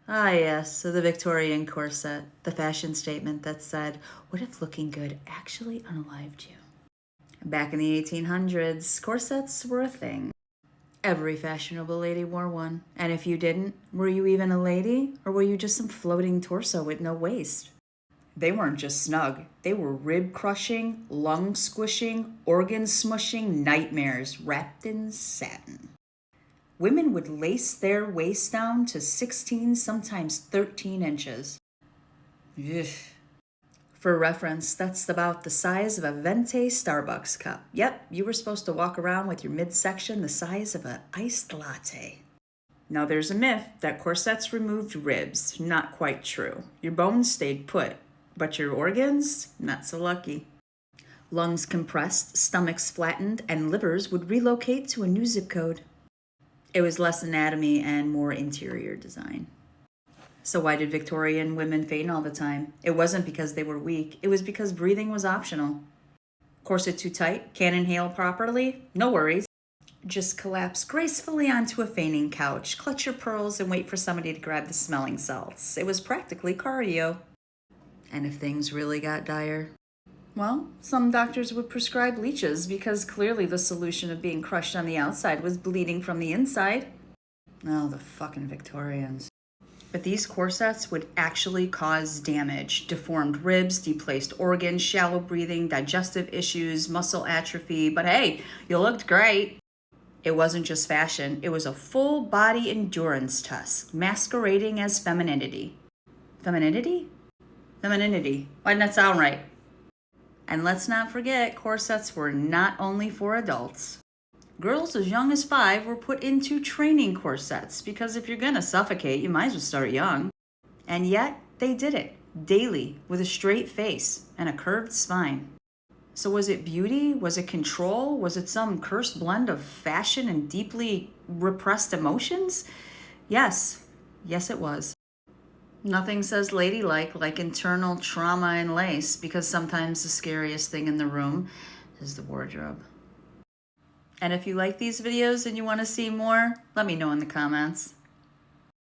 Ah, yes, so the Victorian corset, the fashion statement that said, what if looking good actually unalived you? Back in the 1800s, corsets were a thing. Every fashionable lady wore one. And if you didn't, were you even a lady? Or were you just some floating torso with no waist? They weren't just snug. They were rib-crushing, lung-squishing, organ-smushing nightmares wrapped in satin. Women would lace their waist down to 16, sometimes 13 inches. Ugh. For reference, that's about the size of a venti Starbucks cup. Yep, you were supposed to walk around with your midsection the size of an iced latte. Now there's a myth that corsets removed ribs. Not quite true. Your bones stayed put, but your organs, not so lucky. Lungs compressed, stomachs flattened, and livers would relocate to a new zip code. It was less anatomy and more interior design. So why did Victorian women faint all the time? It wasn't because they were weak. It was because breathing was optional. Corset too tight? Can't inhale properly? No worries. Just collapse gracefully onto a fainting couch, clutch your pearls, and wait for somebody to grab the smelling salts. It was practically cardio. And if things really got dire? Well, some doctors would prescribe leeches because clearly the solution of being crushed on the outside was bleeding from the inside. Oh, the fucking Victorians. But these corsets would actually cause damage. Deformed ribs, displaced organs, shallow breathing, digestive issues, muscle atrophy. But hey, you looked great. It wasn't just fashion. It was a full body endurance test, masquerading as femininity. Femininity? Femininity. Why didn't that sound right? And let's not forget, corsets were not only for adults. Girls as young as 5 were put into training corsets because if you're gonna suffocate, you might as well start young. And yet, they did it daily with a straight face and a curved spine. So was it beauty? Was it control? Was it some cursed blend of fashion and deeply repressed emotions? Yes. Yes, it was. Nothing says ladylike like internal trauma and lace because sometimes the scariest thing in the room is the wardrobe. And if you like these videos and you want to see more, let me know in the comments.